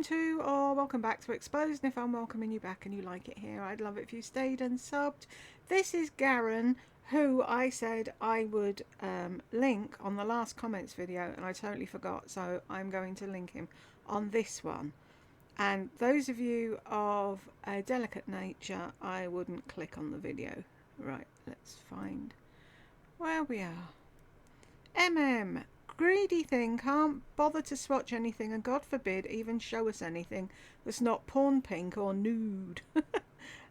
welcome back to Exposed. And if I'm welcoming you back and you like it here, I'd love it if you stayed and subbed. This is Garen, who I said I would link on the last comments video, and I totally forgot, so I'm going to link him on this one. And those of you of a delicate nature, I wouldn't click on the video. Right, let's find where we are. Greedy thing, can't bother to swatch anything, and God forbid even show us anything that's not porn pink or nude.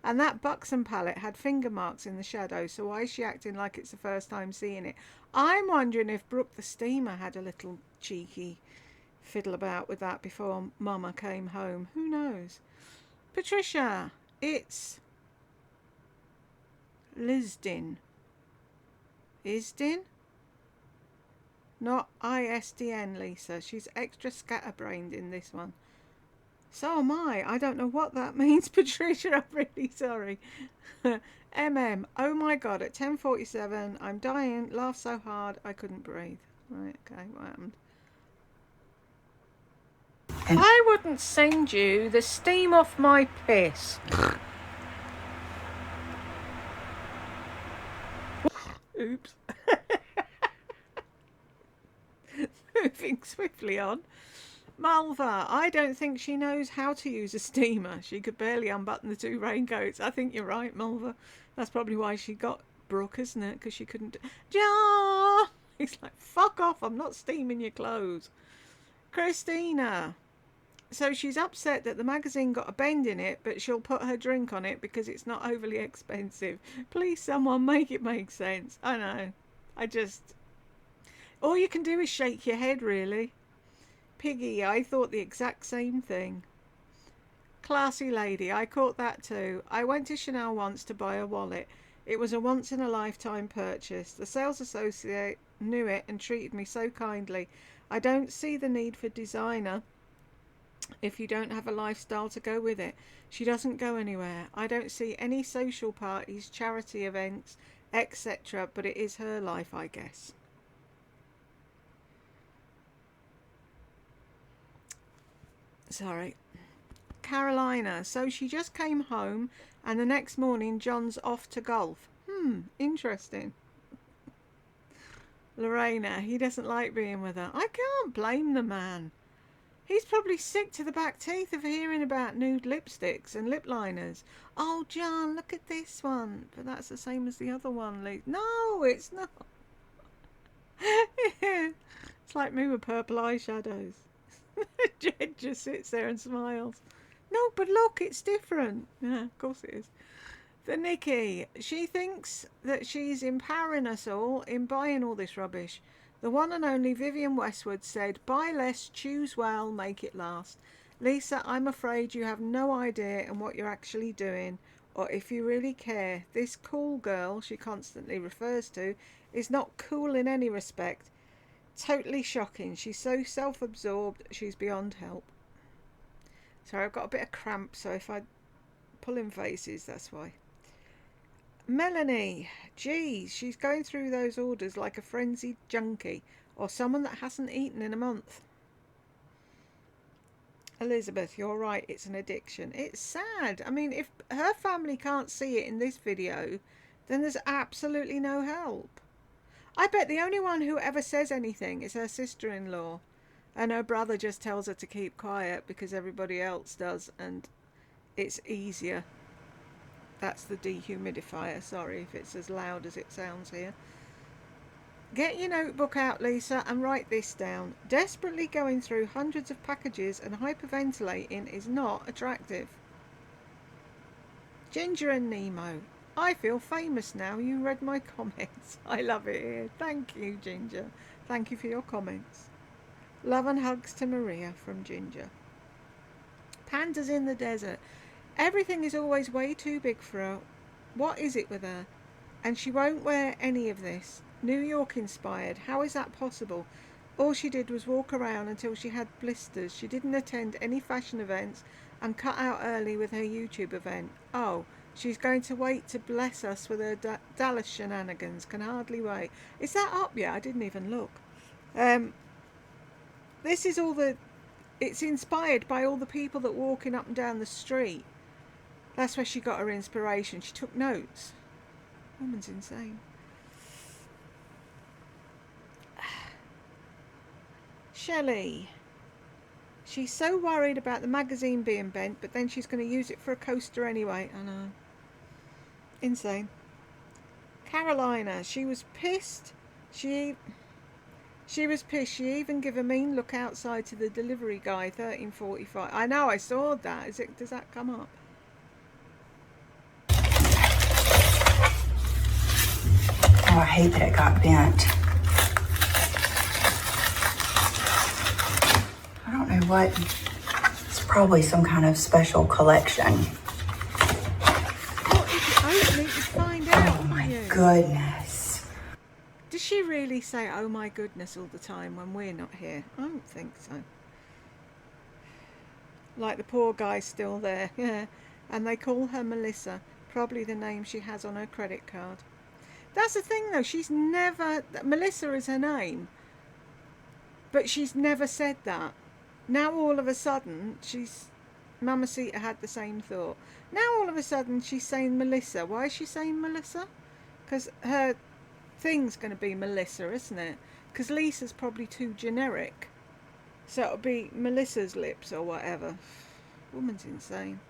And that buxom palette had finger marks in the shadow, so why is she acting like it's the first time seeing it? I'm wondering if Brooke the steamer had a little cheeky fiddle about with that before Mama came home. Who knows? Patricia, it's Lisdin. Isdin? Not ISDN, Lisa. She's extra scatterbrained in this one. So am I. I don't know what that means, Patricia. I'm really sorry. Oh my God. At 10:47, I'm dying. Laughed so hard I couldn't breathe. Right, okay, what happened? I wouldn't send you the steam off my piss. Oops. Moving swiftly on. Malva, I don't think she knows how to use a steamer. She could barely unbutton the two raincoats. I think you're right, Malva. That's probably why she got Brooke, isn't it? Because she couldn't... Ja! He's like, fuck off, I'm not steaming your clothes. Christina. So she's upset that the magazine got a bend in it, but she'll put her drink on it because it's not overly expensive. Please, someone make it make sense. I know. All you can do is shake your head, really. Piggy, I thought the exact same thing. Classy lady, I caught that too. I went to Chanel once to buy a wallet. It was a once-in-a-lifetime purchase. The sales associate knew it and treated me so kindly. I don't see the need for designer if you don't have a lifestyle to go with it. She doesn't go anywhere. I don't see any social parties, charity events, etc., but it is her life, I guess. Sorry. Carolina, so she just came home and the next morning John's off to golf. Interesting. Lorena, he doesn't like being with her. I can't blame the man. He's probably sick to the back teeth of hearing about nude lipsticks and lip liners. Oh, John, look at this one. But that's the same as the other one. No, it's not. It's like me with purple eyeshadows. Jed just sits there and smiles. No, but look, it's different. Yeah, of course it is. The Nikki, she thinks that she's empowering us all in buying all this rubbish. The one and only Vivienne Westwood said, buy less, choose well, make it last. Lisa, I'm afraid you have no idea on what you're actually doing, or if you really care. This cool girl she constantly refers to is not cool in any respect. Totally shocking. She's so self-absorbed, she's beyond help. Sorry, I've got a bit of cramp, so if I pull in faces, that's why. Melanie, geez, she's going through those orders like a frenzied junkie or someone that hasn't eaten in a month. Elizabeth, you're right, it's an addiction. It's sad. I mean, if her family can't see it in this video, then there's absolutely no help. I bet the only one who ever says anything is her sister-in-law, and her brother just tells her to keep quiet because everybody else does, and it's easier. That's the dehumidifier. Sorry if it's as loud as it sounds here. Get your notebook out, Lisa, and write this down. Desperately going through hundreds of packages and hyperventilating is not attractive. Ginger and Nemo. I feel famous now. You read my comments. I love it here. Thank you, Ginger. Thank you for your comments. Love and hugs to Maria from Ginger. Pandas in the desert. Everything is always way too big for her. What is it with her? And she won't wear any of this. New York inspired. How is that possible? All she did was walk around until she had blisters. She didn't attend any fashion events and cut out early with her YouTube event. Oh, she's going to wait to bless us with her Dallas shenanigans. Can hardly wait. Is that up yet? I didn't even look. This is all the It's inspired by all the people that are walking up and down the street. That's where she got her inspiration. She took notes. Woman's insane. Shelley. She's so worried about the magazine being bent, but then she's going to use it for a coaster anyway. I know. Insane. Carolina. She was pissed. She was pissed. She even gave a mean look outside to the delivery guy, 1345. I know, I saw that. Does that come up? Oh, I hate that it got bent. I don't know what. It's probably some kind of special collection. What if you open it, you find out? Oh my goodness. Does she really say, oh my goodness, all the time when we're not here? I don't think so. Like the poor guy's still there. Yeah. And they call her Melissa. Probably the name she has on her credit card. That's the thing though, she's never... Melissa is her name. But she's never said that. Now all of a sudden, Mamacita had the same thought. Now all of a sudden she's saying Melissa. Why is she saying Melissa? Because her thing's going to be Melissa, isn't it? Because Lisa's probably too generic. So it'll be Melissa's lips or whatever. Woman's insane.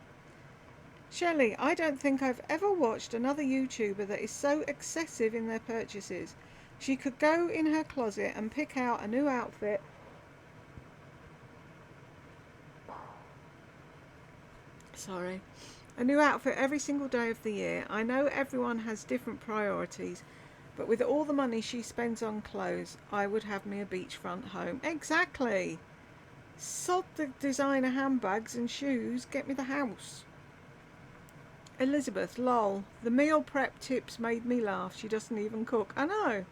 Shelley, I don't think I've ever watched another YouTuber that is so excessive in their purchases. She could go in her closet and pick out a new outfit. Sorry. A new outfit every single day of the year. I know everyone has different priorities, but with all the money she spends on clothes, I would have me a beachfront home. Exactly. Sod the designer handbags and shoes. Get me the house. Elizabeth, lol. The meal prep tips made me laugh. She doesn't even cook. I know.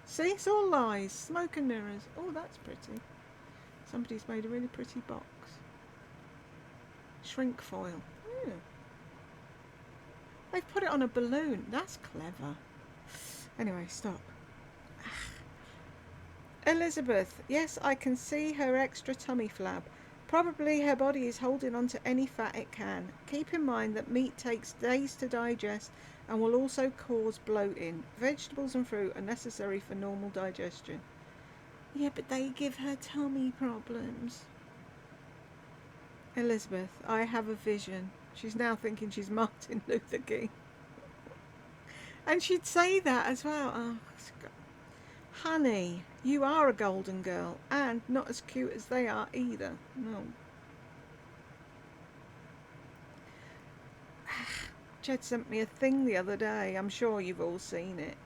See, it's all lies. Smoke and mirrors. Oh, that's pretty. Somebody's made a really pretty box. Shrink foil. Ooh. They've put it on a balloon. That's clever. Anyway, stop. Elizabeth, yes, I can see her extra tummy flab. Probably her body is holding on to any fat it can. Keep in mind that meat takes days to digest and will also cause bloating. Vegetables and fruit are necessary for normal digestion. Yeah, but they give her tummy problems. Elizabeth, I have a vision. She's now thinking she's Martin Luther King. And she'd say that as well. Oh, honey, you are a golden girl, and not as cute as they are either. No. Jed sent me a thing the other day. I'm sure you've all seen it.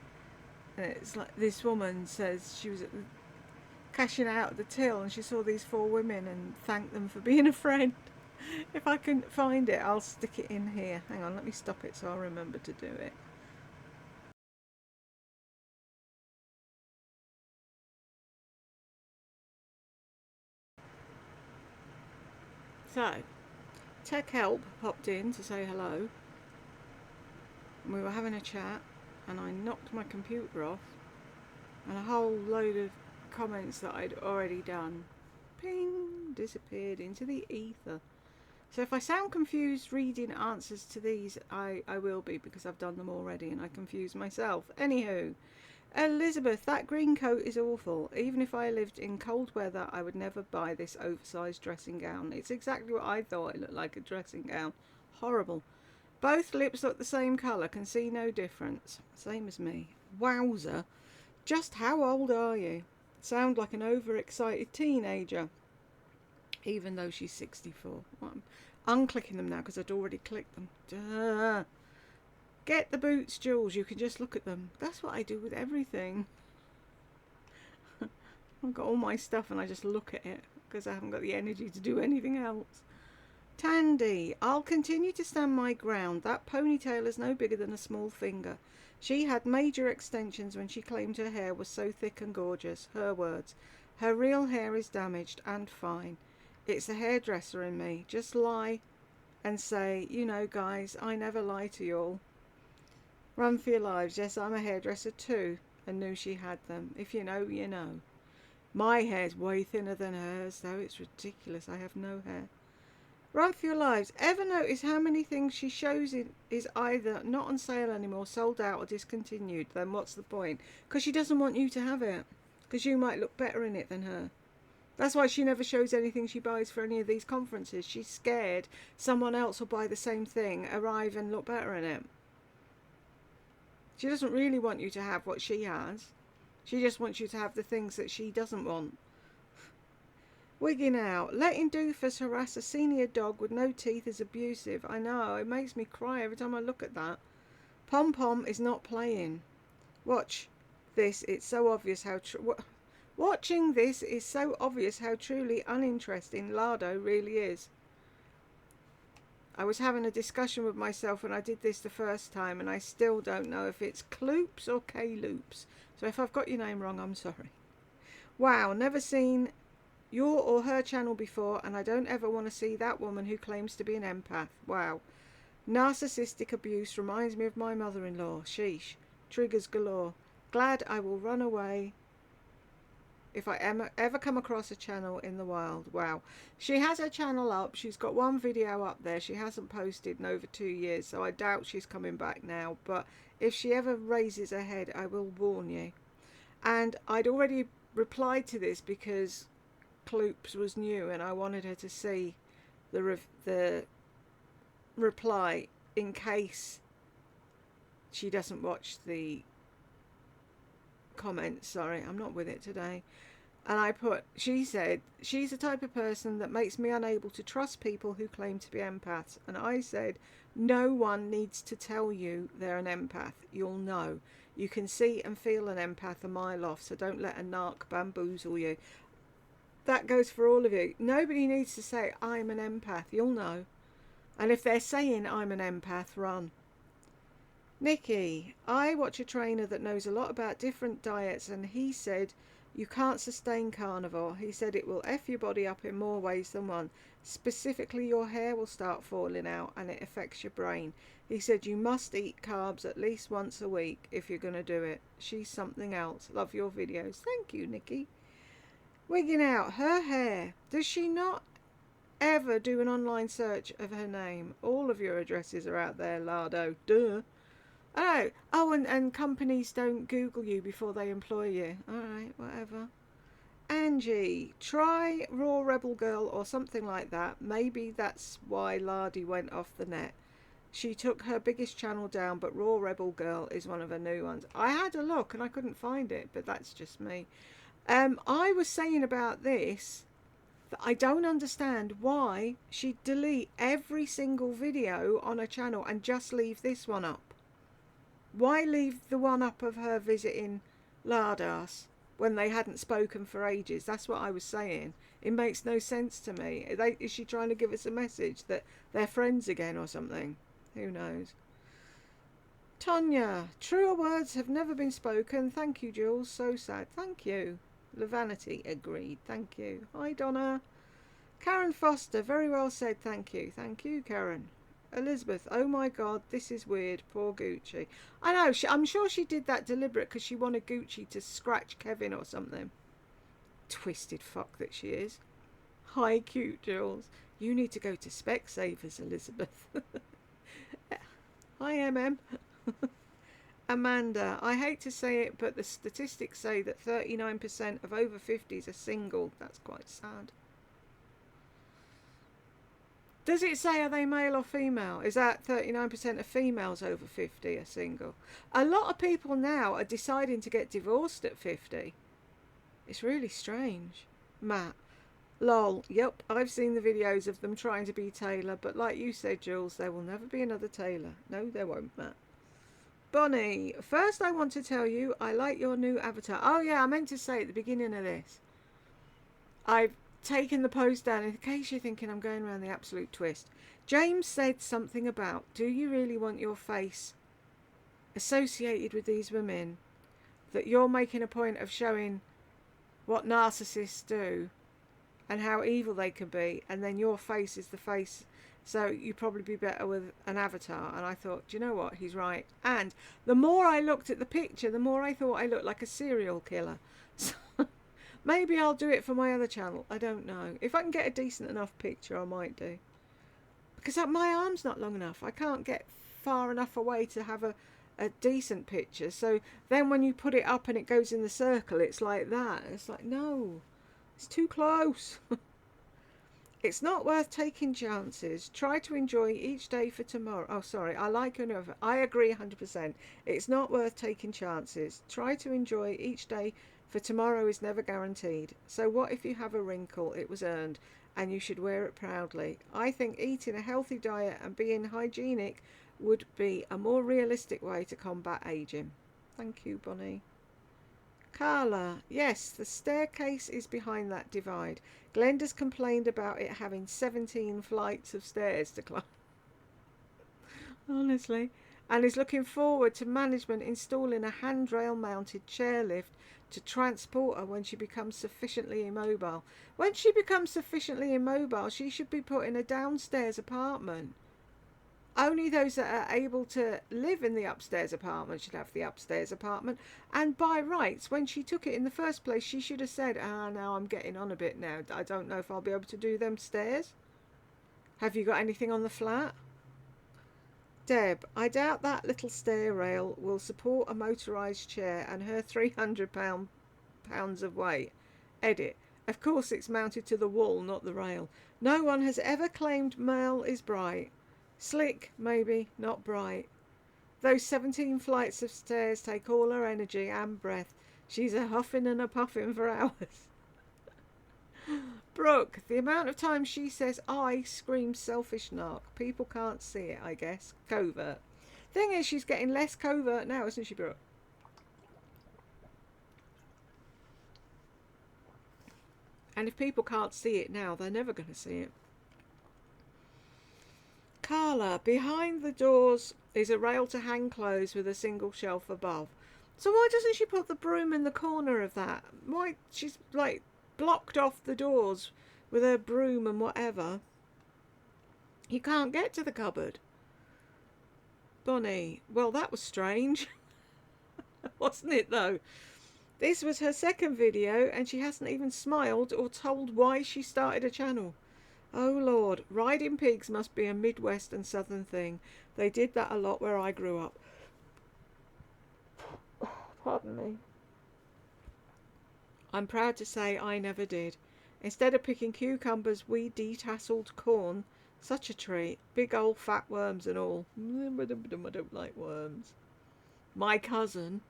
And it's like this woman says she was cashing out at the till and she saw these 4 women and thanked them for being a friend. If I can find it, I'll stick it in here. Hang on, let me stop it so I'll remember to do it. So, Tech Help popped in to say hello. And we were having a chat and I knocked my computer off and a whole load of comments that I'd already done, ping, disappeared into the ether. So if I sound confused reading answers to these, I will be, because I've done them already and I confuse myself. Anywho, Elizabeth, that green coat is awful. Even if I lived in cold weather, I would never buy this oversized dressing gown. It's exactly what I thought it looked like, a dressing gown. Horrible. Both lips look the same colour, can see no difference. Same as me. Wowzer. Just how old are you? Sound like an overexcited teenager. Even though she's 64. Well, I'm unclicking them now because I'd already clicked them. Duh. Get the boots, Jules. You can just look at them. That's what I do with everything. I've got all my stuff and I just look at it because I haven't got the energy to do anything else. Tandy, I'll continue to stand my ground. That ponytail is no bigger than a small finger. She had major extensions when she claimed her hair was so thick and gorgeous. Her words. Her real hair is damaged and fine. It's the hairdresser in me. Just lie and say, you know, guys, I never lie to you all. Run for your lives. Yes, I'm a hairdresser too, and knew she had them. If you know, you know. My hair's way thinner than hers, though. It's ridiculous. I have no hair. Run for your lives. Ever notice how many things she shows is either not on sale anymore, sold out, or discontinued? Then what's the point? Because she doesn't want you to have it. Because you might look better in it than her. That's why she never shows anything she buys for any of these conferences. She's scared someone else will buy the same thing, arrive and look better in it. She doesn't really want you to have what she has. She just wants you to have the things that she doesn't want. Wigging out. Letting doofus harass a senior dog with no teeth is abusive. I know, it makes me cry every time I look at that. Pom Pom is not playing. Watch this, it's so obvious how watching this is so obvious how truly uninteresting Lardo really is. I was having a discussion with myself when I did this the first time, and I still don't know if it's Kloops or K-Loops. So if I've got your name wrong, I'm sorry. Wow, never seen your or her channel before, and I don't ever want to see that woman who claims to be an empath. Wow. Narcissistic abuse reminds me of my mother-in-law. Sheesh. Triggers galore. Glad I will run away if I ever come across a channel in the wild. Wow. She has her channel up. She's got one video up there. She hasn't posted in over 2 years, so I doubt she's coming back now. But if she ever raises her head, I will warn you. And I'd already replied to this because Kloops was new, and I wanted her to see the reply in case she doesn't watch the comments. Sorry, I'm not with it today. And I put, she said, she's the type of person that makes me unable to trust people who claim to be empaths. And I said, no one needs to tell you they're an empath. You'll know. You can see and feel an empath a mile off, so don't let a narc bamboozle you. That goes for all of you. Nobody needs to say, I'm an empath. You'll know. And if they're saying I'm an empath, run. Nikki, I watch a trainer that knows a lot about different diets, and he said you can't sustain carnivore. He said it will F your body up in more ways than one. Specifically, your hair will start falling out and it affects your brain. He said you must eat carbs at least once a week if you're going to do it. She's something else. Love your videos. Thank you, Nikki. Wigging out. Her hair. Does she not ever do an online search of her name? All of your addresses are out there, Lardo. Duh. Oh, and companies don't Google you before they employ you. Alright, whatever. Angie, try Raw Rebel Girl or something like that. Maybe that's why Lardy went off the net. She took her biggest channel down, but Raw Rebel Girl is one of her new ones. I had a look and I couldn't find it, but that's just me. I was saying about this that I don't understand why she'd delete every single video on her channel and just leave this one up. Why leave the one up of her visiting Lardas when they hadn't spoken for ages? That's what I was saying. It makes no sense to me. Is she trying to give us a message that they're friends again or something? Who knows? Tonya, truer words have never been spoken. Thank you, Jules. So sad. Thank you. Levanity, agreed. Thank you. Hi, Donna. Karen Foster, very well said. Thank you. Thank you, Karen. Elizabeth, oh my god, this is weird. Poor Gucci. I know, I'm sure she did that deliberate because she wanted Gucci to scratch Kevin or something. Twisted fuck that she is. Hi, cute Jules. You need to go to Specsavers, Elizabeth. Hi, MM. Amanda, I hate to say it, but the statistics say that 39% of over 50s are single. That's quite sad. Does it say are they male or female? Is that 39% of females over 50 are single? A lot of people now are deciding to get divorced at 50. It's really strange. Matt, lol, yep, I've seen the videos of them trying to be Taylor, but like you said, Jules, there will never be another Taylor. No, there won't, Matt. Bonnie, first I want to tell you I like your new avatar. Oh yeah, I meant to say at the beginning of this, I've taken the post down in case you're thinking I'm going around the absolute twist. James said something about, do you really want your face associated with these women, that you're making a point of showing what narcissists do and how evil they can be, and then your face is the face, so you'd probably be better with an avatar. And I thought, do you know what, he's right. And the more I looked at the picture, the more I thought I looked like a serial killer. So Maybe I'll do it for my other channel. I don't know. If I can get a decent enough picture, I might do. Because my arm's not long enough. I can't get far enough away to have a decent picture. So then when you put it up and it goes in the circle, it's like that. It's like, no, it's too close. It's not worth taking chances. Try to enjoy each day for tomorrow. Oh, sorry. I like another. I agree 100%. It's not worth taking chances. Try to enjoy each day for tomorrow is never guaranteed. So what if you have a wrinkle? It was earned and you should wear it proudly. I think eating a healthy diet and being hygienic would be a more realistic way to combat aging. Thank you, Bonnie. Carla, yes, the staircase is behind that divide. Glenda's complained about it having 17 flights of stairs to climb. Honestly. And is looking forward to management installing a handrail mounted chairlift to transport her when she becomes sufficiently immobile. When she becomes sufficiently immobile, she should be put in a downstairs apartment. Only those that are able to live in the upstairs apartment should have the upstairs apartment. And by rights, when she took it in the first place, she should have said, now I'm getting on a bit now. I don't know if I'll be able to do them stairs. Have you got anything on the flat? Deb, I doubt that little stair rail will support a motorised chair and her £300 of weight. Edit. Of course it's mounted to the wall, not the rail. No one has ever claimed Mel is bright. Slick, maybe, not bright. Those 17 flights of stairs take all her energy and breath. She's a huffing and a puffing for hours. Brooke, the amount of time she says I screams selfish narc. People can't see it, I guess. Covert. Thing is, she's getting less covert now, isn't she, Brooke? And if people can't see it now, they're never going to see it. Carla, behind the doors is a rail to hang clothes with a single shelf above. So why doesn't she put the broom in the corner of that? Why, she's like blocked off the doors with her broom and whatever. You can't get to the cupboard. Bonnie, well, that was strange. Wasn't it, though? This was her second video and she hasn't even smiled or told why she started a channel. Oh Lord, riding pigs must be a Midwest and Southern thing. They did that a lot where I grew up. Pardon me. I'm proud to say I never did. Instead of picking cucumbers, we detasseled corn. Such a treat. Big old fat worms and all. I don't like worms. My cousin,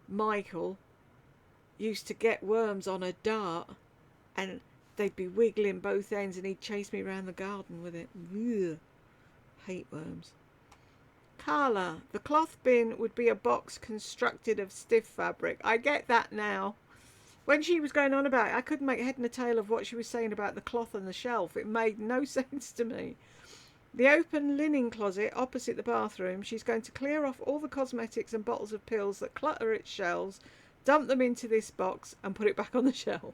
Michael, used to get worms on a dart and they'd be wiggling both ends and he'd chase me around the garden with it. Ugh. Hate worms. Carla, the cloth bin would be a box constructed of stiff fabric. I get that now. When she was going on about it, I couldn't make head and a tail of what she was saying about the cloth and the shelf. It made no sense to me. The open linen closet opposite the bathroom. She's going to clear off all the cosmetics and bottles of pills that clutter its shelves, dump them into this box and put it back on the shelf.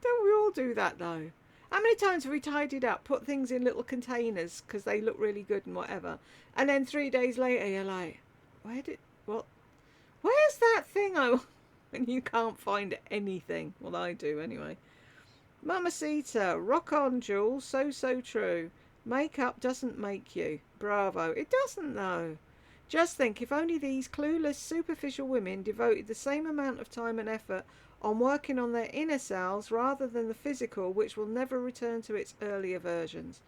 Don't we all do that though? How many times have we tidied up, put things in little containers because they look really good and whatever, and then 3 days later you're like, where's that thing and you can't find anything. Well, I do anyway. Mamacita, rock on, Jules. So true. Makeup doesn't make you. Bravo. It doesn't though. Just think, if only these clueless, superficial women devoted the same amount of time and effort on working on their inner selves rather than the physical, which will never return to its earlier versions.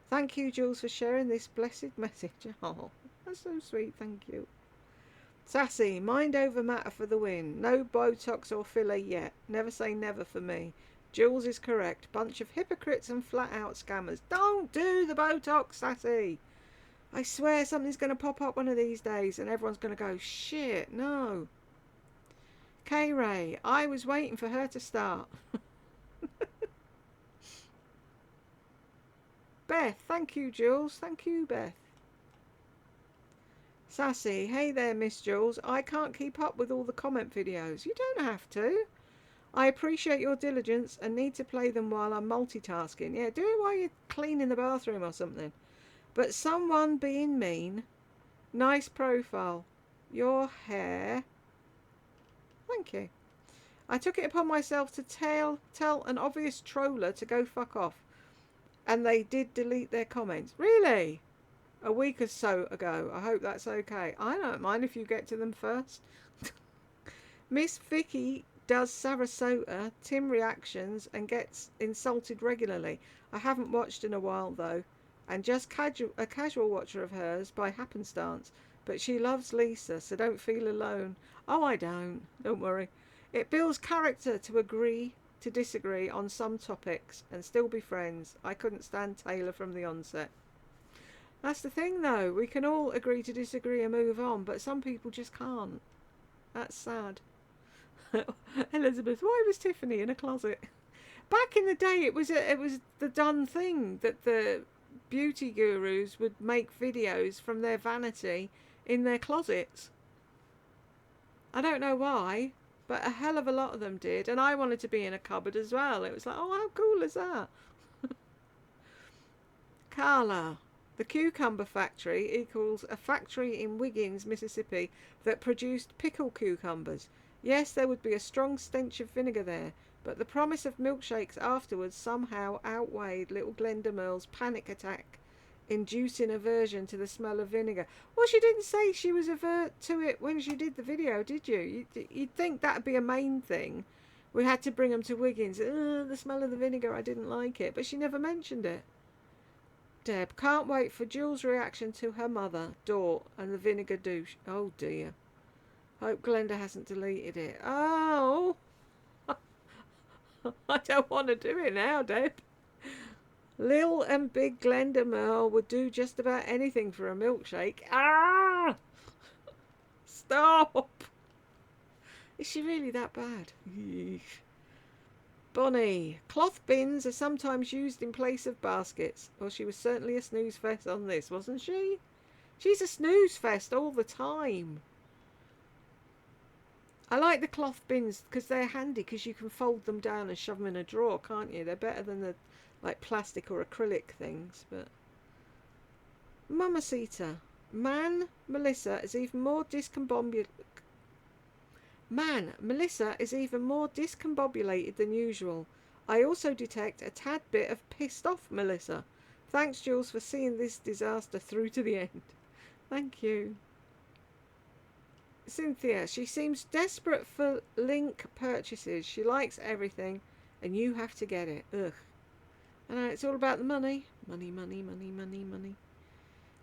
Thank you, Jules, for sharing this blessed message. Oh, that's so sweet. Thank you. Sassy, mind over matter for the win. No Botox or filler yet. Never say never for me. Jules is correct. Bunch of hypocrites and flat out scammers. Don't do the Botox, Sassy. I swear something's going to pop up one of these days and everyone's going to go, shit, no. K-Ray, I was waiting for her to start. Beth, thank you, Jules. Thank you, Beth. Sassy, hey there, Miss Jules. I can't keep up with all the comment videos. You don't have to. I appreciate your diligence and need to play them while I'm multitasking. Yeah, do it while you're cleaning the bathroom or something. But someone being mean. Nice profile. Your hair. Thank you. I took it upon myself to tell an obvious troller to go fuck off, and they did delete their comments. Really? A week or so ago. I hope that's okay. I don't mind if you get to them first. Miss Vicky does Sarasota, Tim reactions, and gets insulted regularly. I haven't watched in a while though, and just a casual watcher of hers by happenstance. But she loves Lisa, so don't feel alone. Oh, I don't. Don't worry. It builds character to agree to disagree on some topics and still be friends. I couldn't stand Taylor from the onset. That's the thing though, we can all agree to disagree and move on, but some people just can't. That's sad. Elizabeth, why was Tiffany in a closet? Back in the day, it was the done thing that the beauty gurus would make videos from their vanity in their closets. I don't know why, but a hell of a lot of them did, and I wanted to be in a cupboard as well. It was like, oh, how cool is that? Carla, the cucumber factory equals a factory in Wiggins, Mississippi that produced pickled cucumbers. Yes, there would be a strong stench of vinegar there, but the promise of milkshakes afterwards somehow outweighed little Glenda Merle's panic attack, inducing aversion to the smell of vinegar. Well, she didn't say she was avert to it when she did the video, did you? You'd think that'd be a main thing. We had to bring them to Wiggins. The smell of the vinegar, I didn't like it, but she never mentioned it. Deb, can't wait for Jules' reaction to her mother, Dort, and the vinegar douche. Oh dear. Hope Glenda hasn't deleted it. Oh! I don't want to do it now, Deb. Lil and big Glenda Merle would do just about anything for a milkshake. Ah! Stop! Is she really that bad? Bonnie, cloth bins are sometimes used in place of baskets. Well, she was certainly a snooze fest on this, wasn't she? She's a snooze fest all the time. I like the cloth bins because they're handy because you can fold them down and shove them in a drawer, can't you? They're better than the like plastic or acrylic things. But Mamacita, Melissa is even more discombobulated than usual. I also detect a tad bit of pissed off Melissa. Thanks, Jules, for seeing this disaster through to the end. Thank you. Cynthia, she seems desperate for link purchases. She likes everything, and you have to get it. Ugh. I know, it's all about the money. Money, money, money, money, money.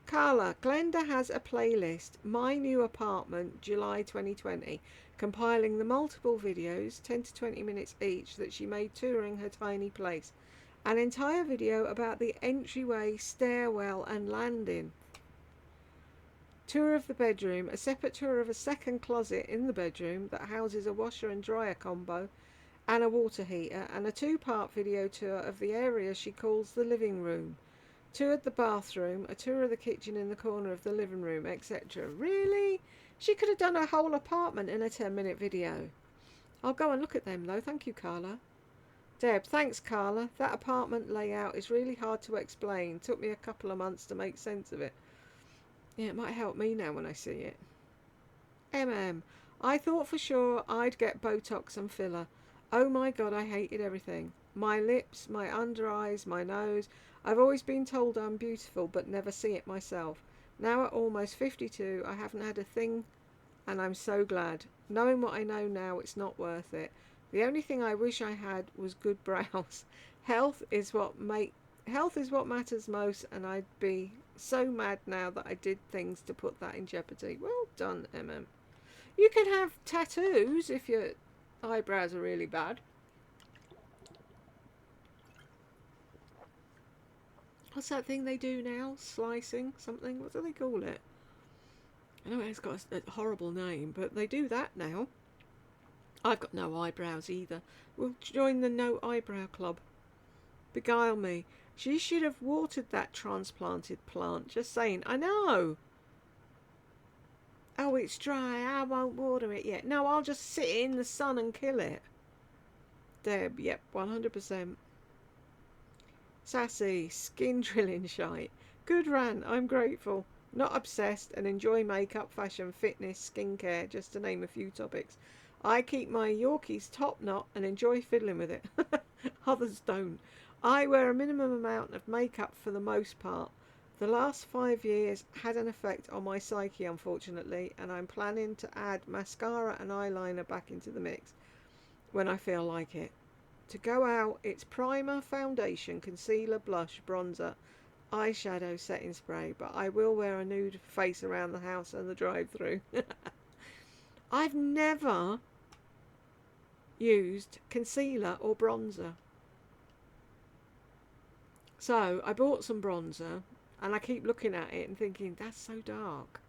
Carla, Glenda has a playlist, My New Apartment, July 2020, compiling the multiple videos, 10 to 20 minutes each, that she made touring her tiny place. An entire video about the entryway, stairwell, and landing. Tour of the bedroom, a separate tour of a second closet in the bedroom that houses a washer and dryer combo and a water heater, and a two-part video tour of the area she calls the living room. Toured the bathroom, a tour of the kitchen in the corner of the living room, etc. Really? She could have done a whole apartment in a 10-minute video. I'll go and look at them though. Thank you, Carla. Deb, thanks, Carla. That apartment layout is really hard to explain. Took me a couple of months to make sense of it. Yeah, it might help me now when I see it. I thought for sure I'd get Botox and filler. Oh my god, I hated everything. My lips, my under eyes, my nose. I've always been told I'm beautiful, but never see it myself. Now at almost 52, I haven't had a thing, and I'm so glad. Knowing what I know now, it's not worth it. The only thing I wish I had was good brows. Health is what matters most, and I'd be so mad now that I did things to put that in jeopardy. Well done, You can have tattoos if your eyebrows are really bad. What's that thing they do now? Slicing something? What do they call it? I know it's got a horrible name, but they do that now. I've got no eyebrows either. We'll join the no eyebrow club. Beguile me. She should have watered that transplanted plant. Just saying. I know. Oh, it's dry. I won't water it yet. No, I'll just sit in the sun and kill it. Deb, yep, 100%. Sassy, skin drilling shite. Good rant, I'm grateful. Not obsessed and enjoy makeup, fashion, fitness, skincare, just to name a few topics. I keep my Yorkies top knot and enjoy fiddling with it. Others don't. I wear a minimum amount of makeup for the most part. The last 5 years had an effect on my psyche, unfortunately, and I'm planning to add mascara and eyeliner back into the mix when I feel like it. To go out, it's primer, foundation, concealer, blush, bronzer, eyeshadow, setting spray, but I will wear a nude face around the house and the drive-through. I've never used concealer or bronzer. So I bought some bronzer and I keep looking at it and thinking, that's so dark.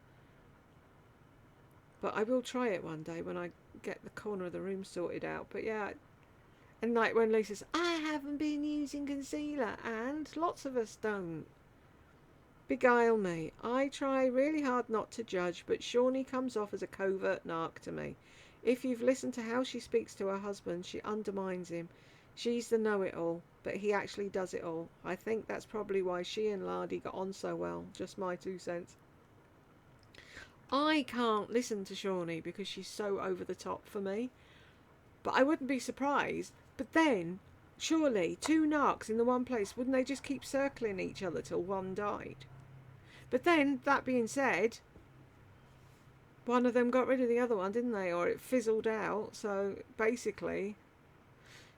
But I will try it one day when I get the corner of the room sorted out. But yeah, and like when Lisa says, I haven't been using concealer, and lots of us don't. Beguile me. I try really hard not to judge, but Shawnee comes off as a covert narc to me. If you've listened to how she speaks to her husband, she undermines him. She's the know-it-all, but he actually does it all. I think that's probably why she and Lardy got on so well. Just my 2 cents. I can't listen to Shawnee because she's so over the top for me. But I wouldn't be surprised. But then, surely, 2 narcs in the one place, wouldn't they just keep circling each other till one died? But then, that being said, one of them got rid of the other one, didn't they? Or it fizzled out. So, basically,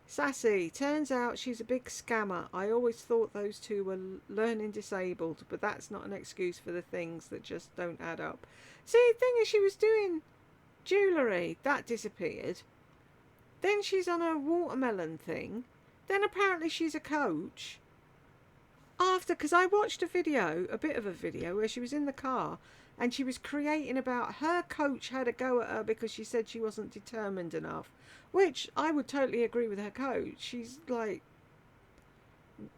Sassy, turns out she's a big scammer. I always thought those 2 were learning disabled, but that's not an excuse for the things that just don't add up. See, the thing is, she was doing jewellery. That disappeared. Then she's on a watermelon thing. Then apparently she's a coach. Because I watched a bit of a video, where she was in the car and she was creating about her coach had a go at her because she said she wasn't determined enough. Which I would totally agree with her coach. She's like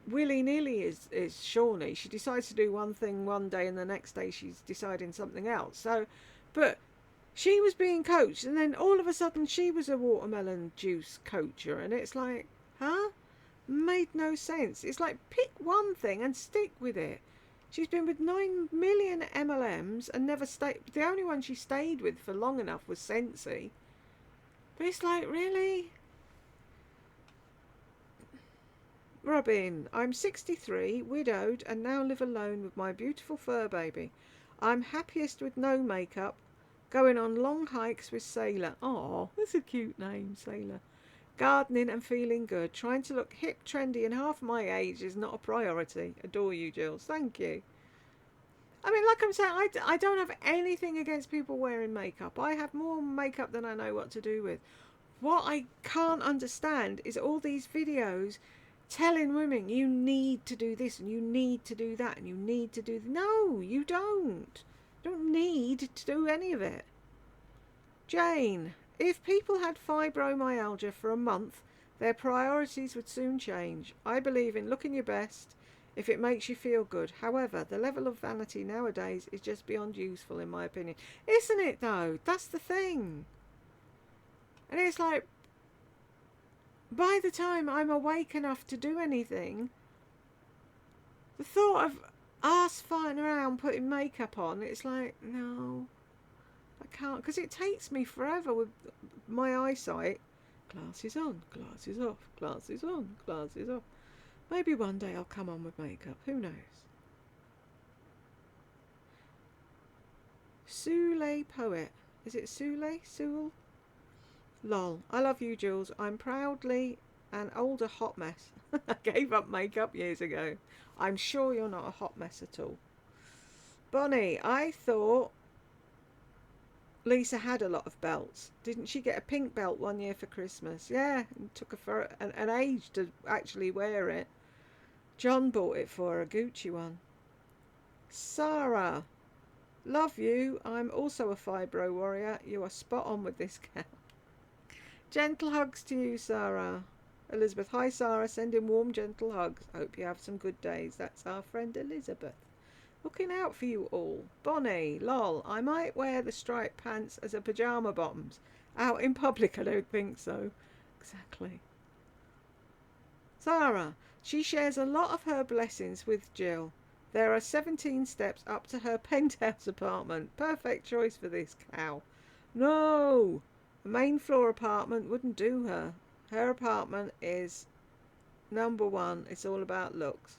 willy-nilly is Shawnee. She decides to do one thing one day and the next day she's deciding something else. So, but she was being coached and then all of a sudden she was a watermelon juice coacher, and it's like, huh? Made no sense. It's like, pick one thing and stick with it. She's been with 9 million MLMs and never stayed. The only one she stayed with for long enough was Sensi. But it's like, really? Robin, I'm 63, widowed, and now live alone with my beautiful fur baby. I'm happiest with no makeup, going on long hikes with Sailor. Oh, that's a cute name, Sailor. Gardening and feeling good. Trying to look hip, trendy, and half my age is not a priority. Adore you, Jules. Thank you. I mean, like I'm saying, I don't have anything against people wearing makeup. I have more makeup than I know what to do with. What I can't understand is all these videos telling women you need to do this and you need to do that and you need to do... No, you don't. You don't need to do any of it. Jane, if people had fibromyalgia for a month, their priorities would soon change. I believe in looking your best if it makes you feel good. However, the level of vanity nowadays is just beyond useful, in my opinion. Isn't it, though? That's the thing. And it's like, by the time I'm awake enough to do anything, the thought of us farting around putting makeup on, it's like, no, I can't, because it takes me forever with my eyesight. Glasses on, glasses off, glasses on, glasses off. Maybe one day I'll come on with makeup, who knows. Sule Poet. Is it Sule? Sewell? Lol. I love you, Jules. I'm proudly an older hot mess. I gave up makeup years ago. I'm sure you're not a hot mess at all. Bonnie, I thought Lisa had a lot of belts. Didn't she get a pink belt one year for Christmas? Yeah, it took her for an age to actually wear it. John bought it for her, a Gucci one. Sarah, love you. I'm also a fibro warrior. You are spot on with this cow. Gentle hugs to you, Sarah. Elizabeth, hi Sarah, sending warm, gentle hugs. Hope you have some good days. That's our friend Elizabeth. Looking out for you all. Bonnie, lol, I might wear the striped pants as a pyjama bottoms. Out in public, I don't think so. Exactly. Sarah, she shares a lot of her blessings with Jill. There are 17 steps up to her penthouse apartment. Perfect choice for this cow. No! A main floor apartment wouldn't do her. Her apartment is number one. It's all about looks.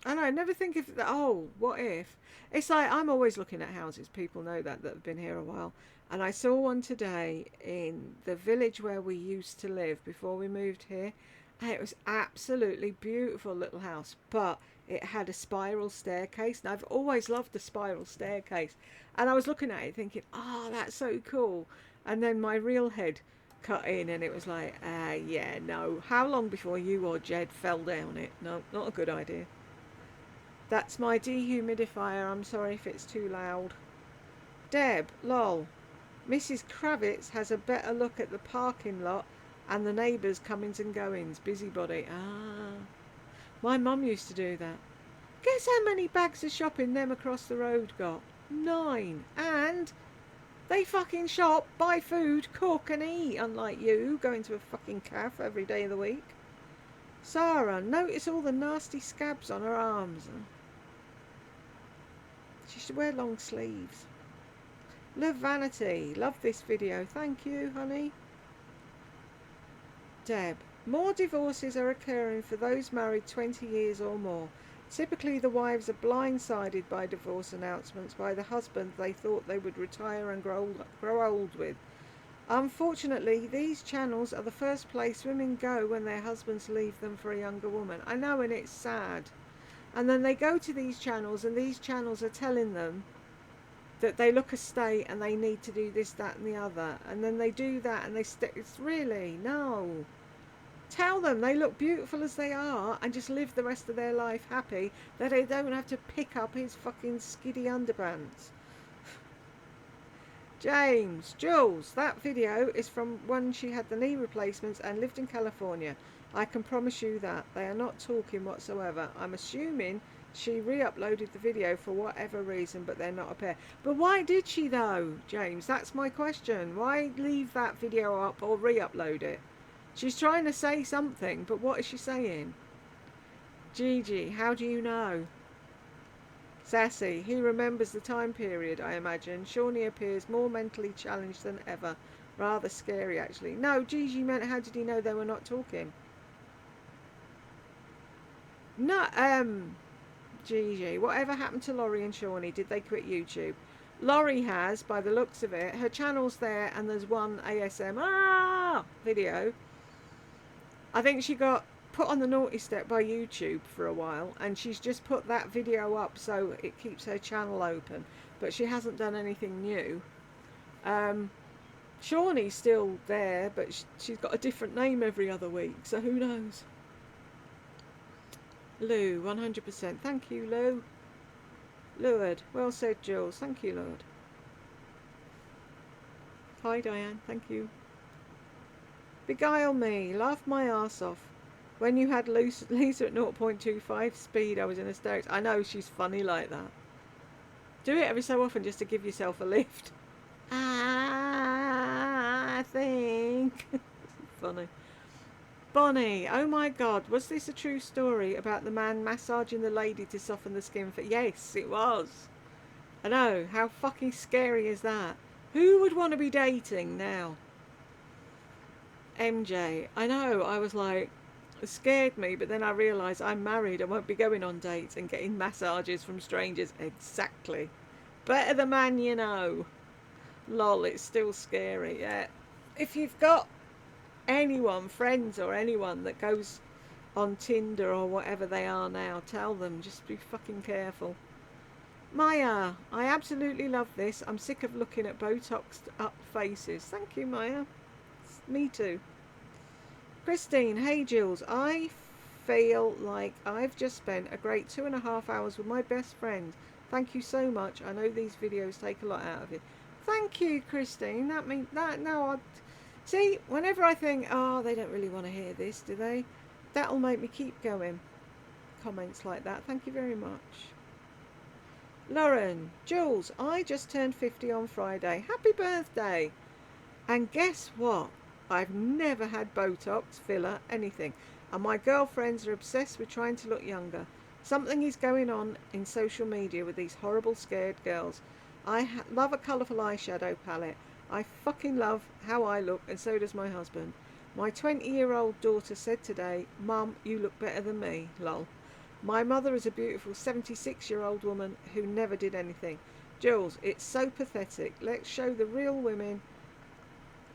And I never think of that. Oh, what if? It's like I'm always looking at houses. People know that have been here a while. And I saw one today in the village where we used to live before we moved here. And it was absolutely beautiful little house, but it had a spiral staircase. And I've always loved the spiral staircase. And I was looking at it thinking, oh, that's so cool. And then my real head cut in and it was like, yeah, no. How long before you or Jed fell down it? No, not a good idea. That's my dehumidifier. I'm sorry if it's too loud. Deb, lol. Mrs. Kravitz has a better look at the parking lot and the neighbours' comings and goings. Busybody. Ah. My mum used to do that. Guess how many bags of shopping them across the road got? 9. And they fucking shop, buy food, cook and eat, unlike you, going to a fucking cafe every day of the week. Sarah, notice all the nasty scabs on her arms. She should wear long sleeves. Love Vanity. Love this video. Thank you, honey. Deb. More divorces are occurring for those married 20 years or more. Typically, the wives are blindsided by divorce announcements by the husband they thought they would retire and grow old with. Unfortunately, these channels are the first place women go when their husbands leave them for a younger woman. I know, and it's sad. And then they go to these channels, and these channels are telling them that they look a state and they need to do this, that, and the other. And then they do that, and it's really, no. Tell them they look beautiful as they are and just live the rest of their life happy, that they don't have to pick up his fucking skiddy underpants. James, Jules, that video is from when she had the knee replacements and lived in California. I can promise you that. They are not talking whatsoever. I'm assuming she re-uploaded the video for whatever reason, but they're not a pair. But why did she though, James? That's my question. Why leave that video up or re-upload it? She's trying to say something, but what is she saying? Gigi, how do you know? Sassy, he remembers the time period, I imagine. Shawnee appears more mentally challenged than ever. Rather scary, actually. No, Gigi meant how did he know they were not talking? No, Gigi, whatever happened to Laurie and Shawnee? Did they quit YouTube? Laurie has, by the looks of it. Her channel's there and there's one ASMR video. I think she got put on the naughty step by YouTube for a while, and she's just put that video up so it keeps her channel open, but she hasn't done anything new. Shawnee's still there, but she's got a different name every other week, so who knows. Lou, 100%. Thank you, Lou. Lord, well said, Jules. Thank you, Lord. Hi, Diane. Thank you. Beguile me. Laugh my arse off. When you had Lisa at 0.25 speed, I was in hysterics. I know, she's funny like that. Do it every so often just to give yourself a lift. I think. Funny. Bonnie, oh my God, was this a true story about the man massaging the lady to soften the skin for... Yes, it was. I know, how fucking scary is that? Who would want to be dating now? MJ, I know, I was like, it scared me, but then I realised I'm married, I won't be going on dates and getting massages from strangers. Exactly. Better the man you know. Lol, it's still scary, yeah. If you've got anyone, friends or anyone that goes on Tinder or whatever they are now, tell them, just be fucking careful. Maya, I absolutely love this. I'm sick of looking at Botoxed up faces. Thank you, Maya. Me too. Christine, hey Jules, I feel like I've just spent a great 2.5 hours with my best friend. Thank you so much. I know these videos take a lot out of it. Thank you, Christine. That means that no, see, whenever I think, oh, they don't really want to hear this, do they? That'll make me keep going. Comments like that. Thank you very much. Lauren, Jules, I just turned 50 on Friday. Happy birthday. And guess what? I've never had Botox, filler, anything. And my girlfriends are obsessed with trying to look younger. Something is going on in social media with these horrible scared girls. I love a colourful eyeshadow palette. I fucking love how I look, and so does my husband. My 20-year-old daughter said today, Mum, you look better than me, lol. My mother is a beautiful 76-year-old woman who never did anything. Jules, it's so pathetic. Let's show the real women.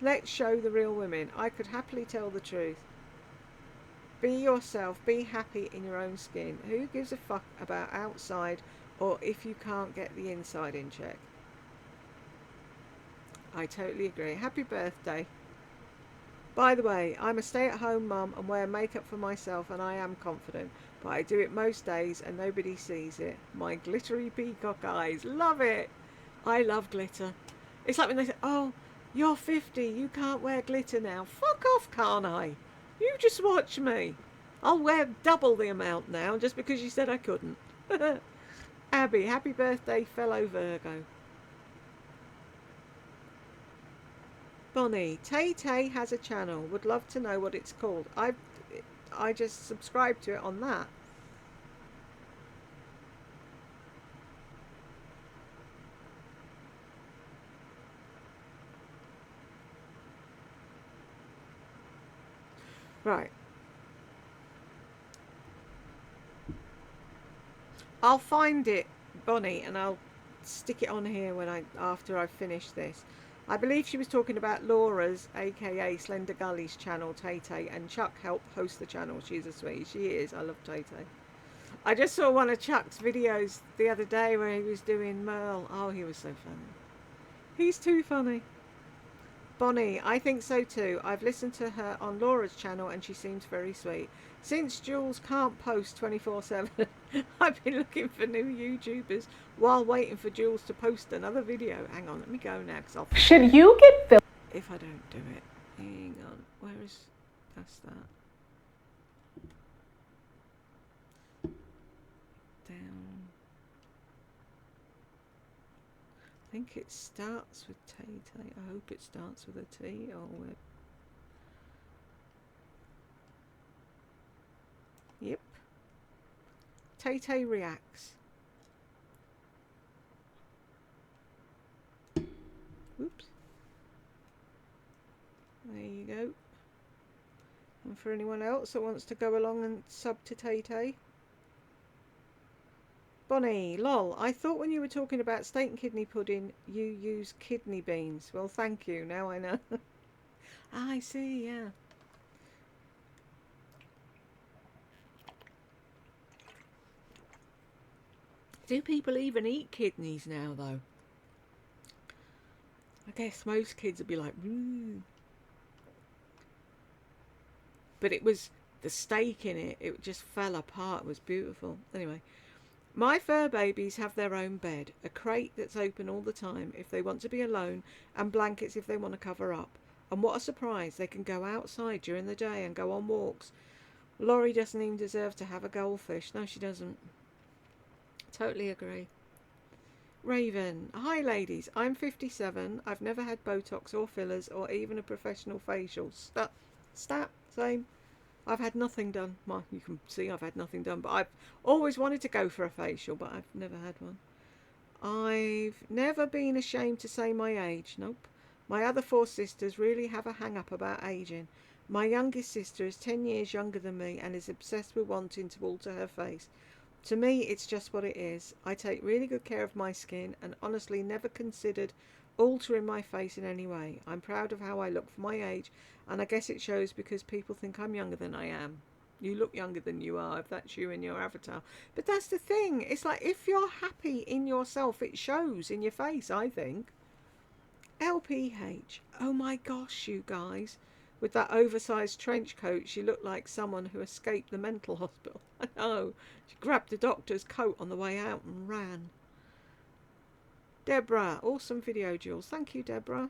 Let's show the real women. I could happily tell the truth. Be yourself. Be happy in your own skin. Who gives a fuck about outside or if you can't get the inside in check? I totally agree. Happy birthday. By the way, I'm a stay-at-home mum and wear makeup for myself, and I am confident, but I do it most days and nobody sees it. My glittery peacock eyes. Love it. I love glitter. It's like when they say, oh, you're 50, you can't wear glitter now. Fuck off, can't I? You just watch me. I'll wear double the amount now just because you said I couldn't. Abby, happy birthday, fellow Virgo. Bonnie, Tay Tay has a channel. Would love to know what it's called. I just subscribed to it on that. Right. I'll find it, Bonnie, and I'll stick it on here after I've finished this. I believe she was talking about Laura's, aka Slender Gully's channel, Tay Tay, and Chuck helped host the channel. She's a sweetie. She is. I love Tay Tay. I just saw one of Chuck's videos the other day where he was doing Merle. Oh, he was so funny. He's too funny. Bonnie, I think so too. I've listened to her on Laura's channel and she seems very sweet. Since Jules can't post 24/7, I've been looking for new YouTubers while waiting for Jules to post another video. Hang on, let me go now because I'll forget. Should you get Phil? If I don't do it. Hang on. Where is... That's that. Down. I think it starts with Tay Tay. I hope it starts with a T or with... Yep. Tay Tay reacts. Oops. There you go. And for anyone else that wants to go along and sub to Tay Tay. Bonnie, lol, I thought when you were talking about steak and kidney pudding, you use kidney beans. Well, thank you. Now I know. I see, yeah. Do people even eat kidneys now, though? I guess most kids would be like, But it was the steak in it. It just fell apart. It was beautiful. Anyway. My fur babies have their own bed, a crate that's open all the time if they want to be alone, and blankets if they want to cover up. And what a surprise, they can go outside during the day and go on walks. Laurie doesn't even deserve to have a goldfish. No, she doesn't. Totally agree. Raven, hi ladies, I'm 57. I've never had Botox or fillers or even a professional facial. Stat, same. I've had nothing done. Well, you can see I've had nothing done, but I've always wanted to go for a facial, but I've never had one. I've never been ashamed to say my age. Nope. My other 4 sisters really have a hang-up about aging. My youngest sister is 10 years younger than me and is obsessed with wanting to alter her face. To me, it's just what it is. I take really good care of my skin and honestly never considered altering my face in any way. I'm proud of how I look for my age, and I guess it shows because people think I'm younger than I am. You look younger than you are if that's you in your avatar. But that's the thing. It's like if you're happy in yourself, it shows in your face, I think. LPH. Oh my gosh, you guys. With that oversized trench coat, she looked like someone who escaped the mental hospital. I know. She grabbed the doctor's coat on the way out and ran. Deborah, awesome video, Jules. Thank you, Deborah.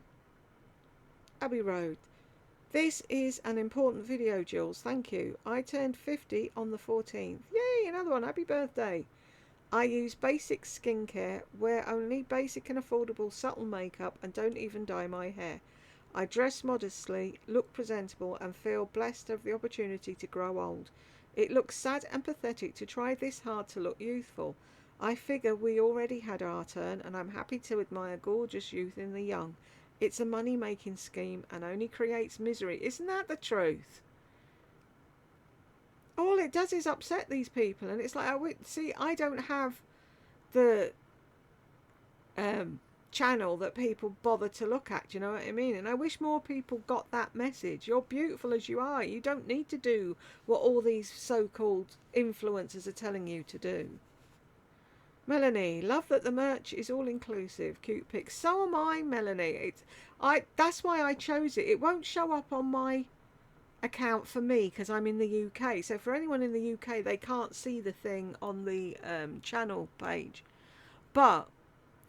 Abbey Road. This is an important video, Jules. Thank you. I turned 50 on the 14th. Yay, another one. Happy birthday. I use basic skincare, wear only basic and affordable subtle makeup, and don't even dye my hair. I dress modestly, look presentable, and feel blessed to have the opportunity to grow old. It looks sad and pathetic to try this hard to look youthful. I figure we already had our turn, and I'm happy to admire gorgeous youth in the young. It's a money-making scheme and only creates misery. Isn't that the truth? All it does is upset these people, and it's like, I don't have the channel that people bother to look at. Do you know what I mean? And I wish more people got that message. You're beautiful as you are. You don't need to do what all these so-called influencers are telling you to do. Melanie, love that the merch is all inclusive. Cute pics. So am I, Melanie. That's why I chose it. It won't show up on my account for me because I'm in the UK. So for anyone in the UK, they can't see the thing on the channel page. But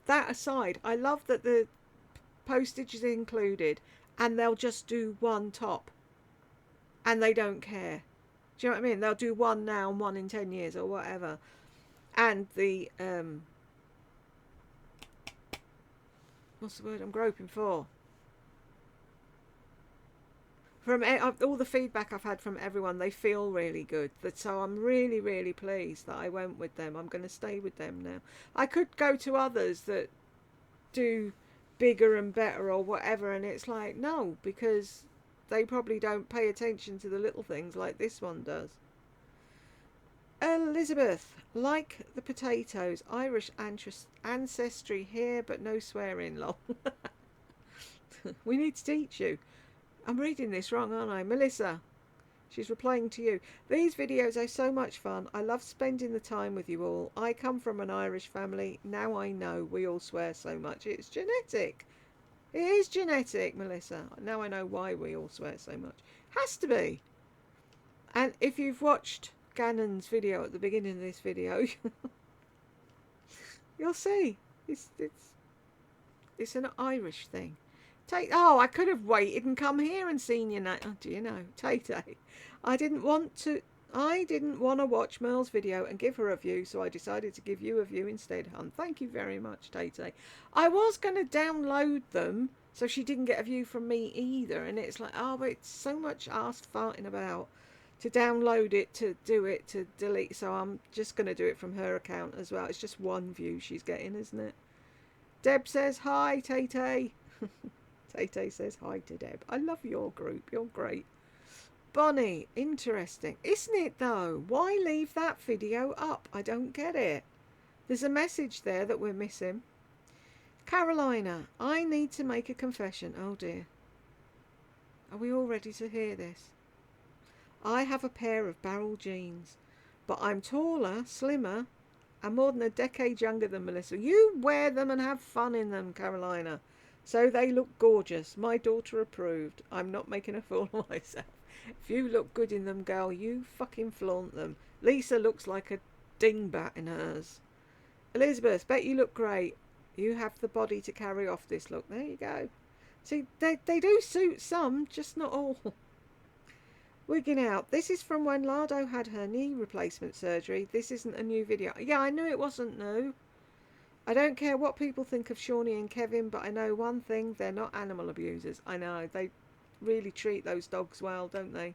that aside, I love that the postage is included, and they'll just do one top, and they don't care. Do you know what I mean? They'll do one now and one in 10 years or whatever. And the what's the word I'm groping for? From all the feedback I've had from everyone, they feel really good. So I'm really, really pleased that I went with them. I'm going to stay with them now. I could go to others that do bigger and better or whatever, and it's like, no, because they probably don't pay attention to the little things like this one does. Elizabeth, like the potatoes, Irish ancestry here, but no swearing, lol. We need to teach you. I'm reading this wrong, aren't I? Melissa, she's replying to you. These videos are so much fun. I love spending the time with you all. I come from an Irish family. Now I know we all swear so much. It's genetic. It is genetic, Melissa. Now I know why we all swear so much. Has to be. And if you've watched Gannon's video at the beginning of this video, you'll see. It's an Irish thing. I could have waited and come here and seen your name. Oh, do you know, Tay-Tay? I didn't want to watch Merle's video and give her a view, so I decided to give you a view instead, hun. Thank you very much, Tay-Tay. I was going to download them, so she didn't get a view from me either. And it's like, but it's so much ass farting about to download it, to do it, to delete. So I'm just going to do it from her account as well. It's just one view she's getting, isn't it? Deb says, hi, Tay-Tay. Tay-Tay says hi to Deb. I love your group. You're great. Bonnie, interesting. Isn't it, though? Why leave that video up? I don't get it. There's a message there that we're missing. Carolina, I need to make a confession. Oh, dear. Are we all ready to hear this? I have a pair of barrel jeans, but I'm taller, slimmer, and more than a decade younger than Melissa. You wear them and have fun in them, Carolina. So they look gorgeous. My daughter approved. I'm not making a fool of myself. If you look good in them, girl, you fucking flaunt them. Lisa looks like a dingbat in hers. Elizabeth, bet you look great. You have the body to carry off this look. There you go. See, they do suit some, just not all. Wigging out. This is from when Lardo had her knee replacement surgery. This isn't a new video. Yeah, I knew it wasn't new. I don't care what people think of Shawnee and Kevin, but I know one thing, they're not animal abusers. I know, they really treat those dogs well, don't they?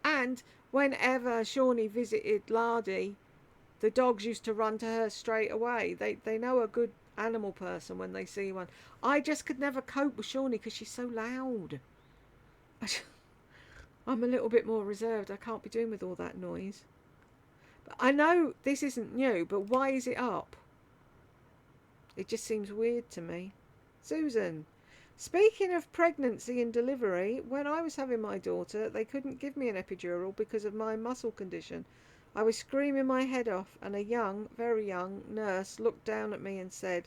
And whenever Shawnee visited Lardy, the dogs used to run to her straight away. They know a good animal person when they see one. I just could never cope with Shawnee because she's so loud. I'm a little bit more reserved. I can't be doing with all that noise. But I know this isn't new, but why is it up? It just seems weird to me. Susan, speaking of pregnancy and delivery, when I was having my daughter, they couldn't give me an epidural because of my muscle condition. I was screaming my head off, and a young, very young nurse looked down at me and said,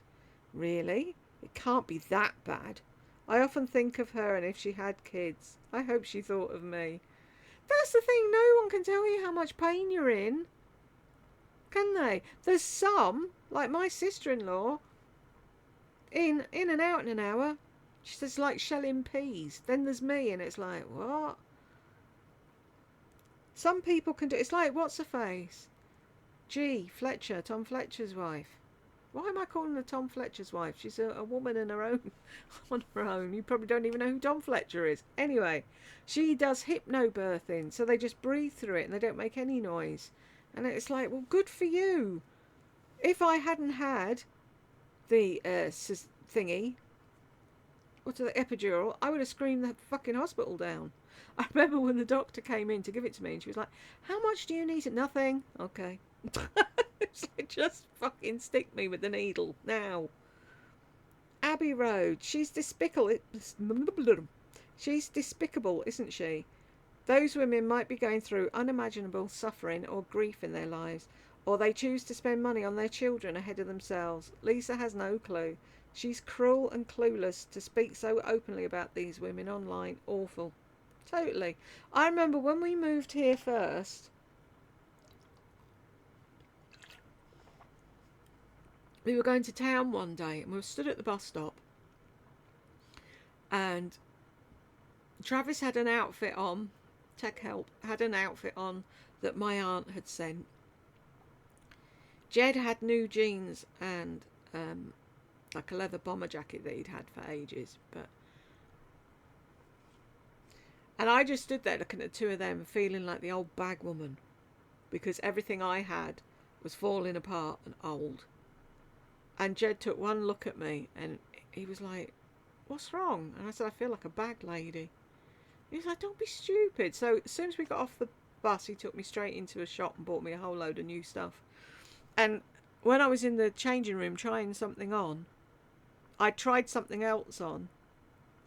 "Really? It can't be that bad." I often think of her and if she had kids. I hope she thought of me. That's the thing, no one can tell you how much pain you're in. Can they? There's some, like my sister-in-law, in and out in an hour. She's like shelling peas. Then there's me, and it's like, what? Some people can do. It's like, what's her face? Fletcher, Tom Fletcher's wife. Why am I calling her Tom Fletcher's wife? She's a woman in her own, on her own. You probably don't even know who Tom Fletcher is. Anyway, she does hypnobirthing, so they just breathe through it and they don't make any noise. And it's like, well, good for you. If I hadn't had the thingy, or to the epidural, I would have screamed the fucking hospital down. I remember when the doctor came in to give it to me and she was like, how much do you need it? Nothing. Okay. It's like, just fucking stick me with the needle now. Abbey Road. She's despicable. She's despicable, isn't she? Those women might be going through unimaginable suffering or grief in their lives, or they choose to spend money on their children ahead of themselves. Lisa has no clue. She's cruel and clueless to speak so openly about these women online. Awful. Totally. I remember when we moved here first, we were going to town one day and we were stood at the bus stop and Travis had an outfit on, Tech Help had an outfit on that my aunt had sent. Jed had new jeans and like a leather bomber jacket that he'd had for ages, and I just stood there looking at the two of them feeling like the old bag woman because everything I had was falling apart and old. And Jed took one look at me and he was like, what's wrong? And I said, I feel like a bag lady. He was like, don't be stupid. So as soon as we got off the bus, he took me straight into a shop and bought me a whole load of new stuff. And when I was in the changing room trying something on, I tried something else on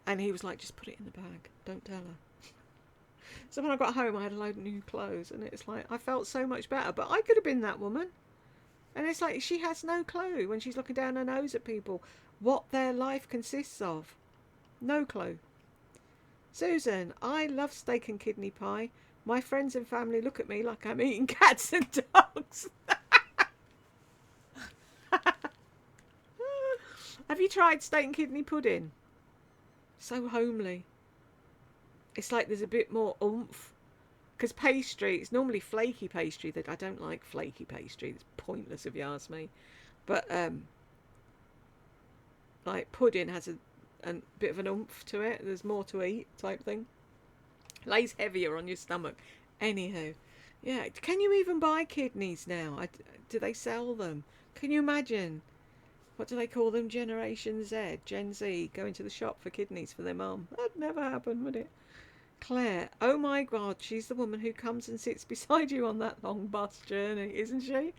and he was like, just put it in the bag, don't tell her. So when I got home, I had a load of new clothes and it's like, I felt so much better. But I could have been that woman. And it's like, she has no clue when she's looking down her nose at people what their life consists of. No clue. Susan, I love steak and kidney pie. My friends and family look at me like I'm eating cats and dogs. Have you tried steak and kidney pudding? So homely. It's like there's a bit more oomph. Because pastry, it's normally flaky pastry. That I don't like flaky pastry. It's pointless if you ask me. But like pudding has a bit of an oomph to it. There's more to eat type thing. Lays heavier on your stomach. Anyhow, yeah. Can you even buy kidneys now? Do they sell them? Can you imagine? What do they call them? Generation Z, Gen Z, going to the shop for kidneys for their mum. That'd never happen, would it? Claire, oh my God, she's the woman who comes and sits beside you on that long bus journey, isn't she?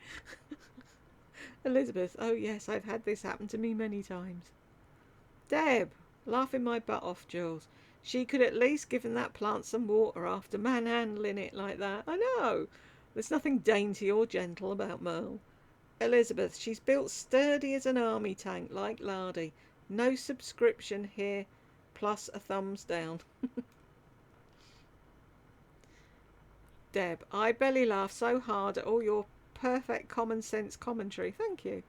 Elizabeth, oh yes, I've had this happen to me many times. Deb, laughing my butt off, Jules. She could at least given that plant some water after manhandling it like that. I know. There's nothing dainty or gentle about Merle. Elizabeth, she's built sturdy as an army tank, like Lardy. No subscription here, plus a thumbs down. Deb, I belly laugh so hard at all your perfect common sense commentary. Thank you.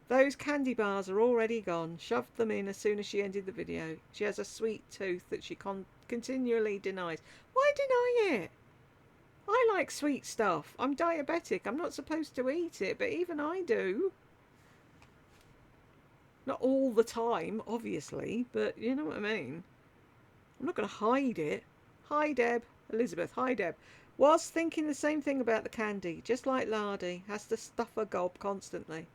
Those candy bars are already gone. Shoved them in as soon as she ended the video. She has a sweet tooth that she continually denies. Why deny it? I like sweet stuff. I'm diabetic. I'm not supposed to eat it, but even I do. Not all the time, obviously, but you know what I mean. I'm not going to hide it. Hi, Deb. Elizabeth, hi, Deb. Was thinking the same thing about the candy. Just like Lardy. Has to stuff her gob constantly.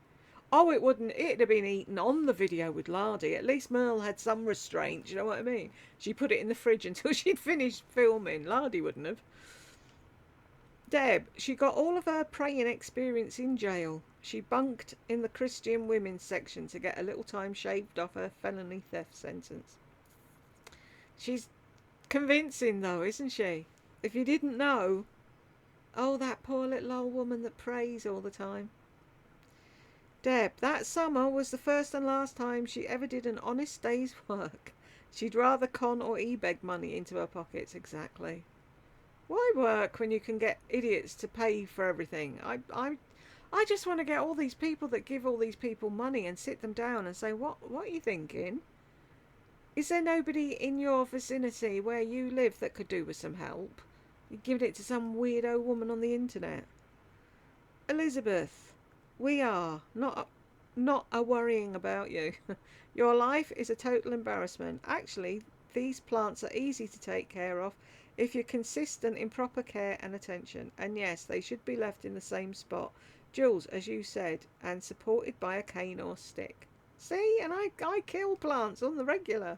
Oh, it wouldn't. It'd have been eaten on the video with Lardy. At least Merle had some restraint. You know what I mean? She put it in the fridge until she'd finished filming. Lardy wouldn't have. Deb, she got all of her praying experience in jail. She bunked in the Christian women's section to get a little time shaved off her felony theft sentence. She's convincing though, isn't she? If you didn't know. Oh, that poor little old woman that prays all the time. Deb, that summer was the first and last time she ever did an honest day's work. She'd rather con or e-beg money into her pockets. Exactly. Why work when you can get idiots to pay for everything? I just want to get all these people that give all these people money and sit them down and say, what are you thinking? Is there nobody in your vicinity where you live that could do with some help? You're giving it to some weirdo woman on the internet. Elizabeth, we are not a worrying about you. Your life is a total embarrassment. Actually, these plants are easy to take care of if you're consistent in proper care and attention. And yes, they should be left in the same spot, Jules, as you said, and supported by a cane or stick. See, and I kill plants on the regular.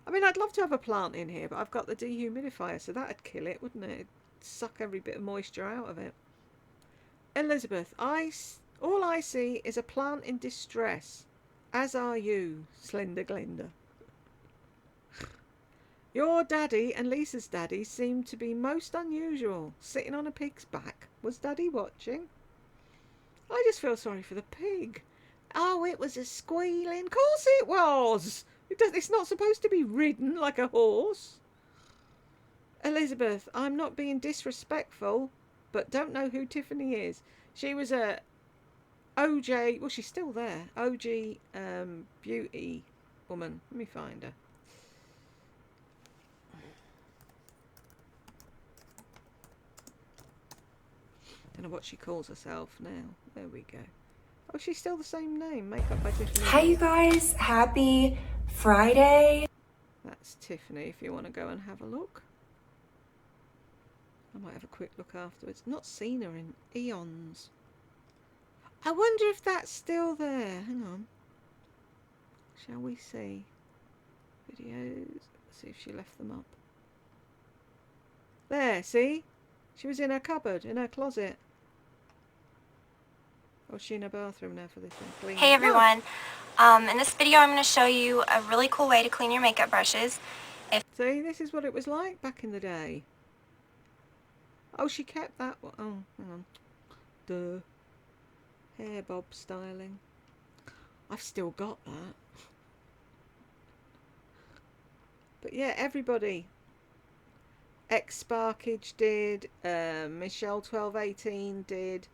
I mean, I'd love to have a plant in here, but I've got the dehumidifier, so that'd kill it, wouldn't it? It'd suck every bit of moisture out of it. Elizabeth, all I see is a plant in distress, as are you, Slender Glenda. Your daddy and Lisa's daddy seemed to be most unusual, sitting on a pig's back. Was Daddy watching? I just feel sorry for the pig. Oh, it was a squealing. Of course it was. It's not supposed to be ridden like a horse. Elizabeth, I'm not being disrespectful, but don't know who Tiffany is. She was a OJ, well, she's still there. OG beauty woman. Let me find her. Don't know what she calls herself now. There we go. Oh, she's still the same name. Makeup by Tiffany. Hi, you guys. Happy Friday. That's Tiffany if you want to go and have a look. I might have a quick look afterwards. Not seen her in eons. I wonder if that's still there. Hang on. Shall we see? Videos. Let's see if she left them up. There, see? She was in her cupboard, in her closet. Or is she in her bathroom now for this one? Hey everyone. In this video I'm going to show you a really cool way to clean your makeup brushes. See, this is what it was like back in the day. Oh, she kept that one. Oh, hang on. Duh. Hair bob styling. I've still got that. But yeah, everybody. X-Sparkage did. Michelle 1218 did.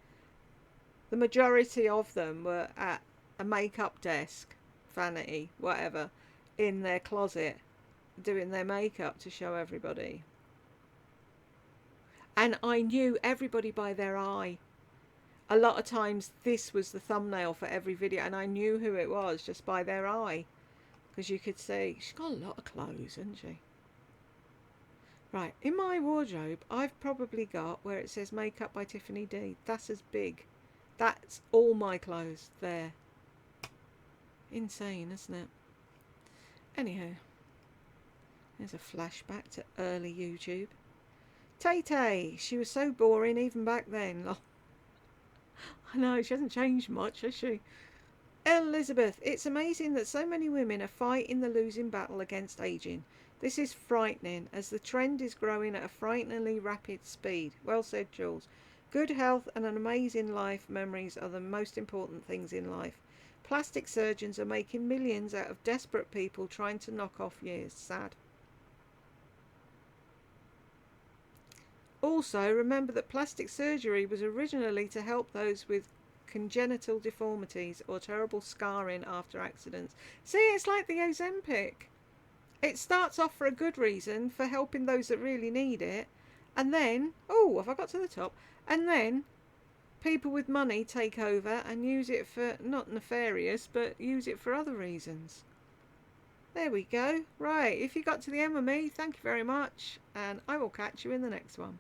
The majority of them were at a makeup desk, vanity, whatever, in their closet, doing their makeup to show everybody. And I knew everybody by their eye. A lot of times this was the thumbnail for every video, and I knew who it was just by their eye. Because you could see, she's got a lot of clothes, hasn't she? Right, in my wardrobe, I've probably got where it says Makeup by Tiffany D. That's as big. That's all my clothes there. Insane, isn't it? Anyhow, there's a flashback to early YouTube. Tay-Tay, she was so boring even back then. I know, she hasn't changed much, has she? Elizabeth, it's amazing that so many women are fighting the losing battle against aging. This is frightening, as the trend is growing at a frighteningly rapid speed. Well said, Jules. Good health and an amazing life memories are the most important things in life. Plastic surgeons are making millions out of desperate people trying to knock off years. Sad. Also, remember that plastic surgery was originally to help those with congenital deformities or terrible scarring after accidents. See, it's like the Ozempic. It starts off for a good reason, for helping those that really need it. And then, oh, have I got to the top? And then people with money take over and use it for, not nefarious, but use it for other reasons. There we go. Right, if you got to the end with me, thank you very much. And I will catch you in the next one.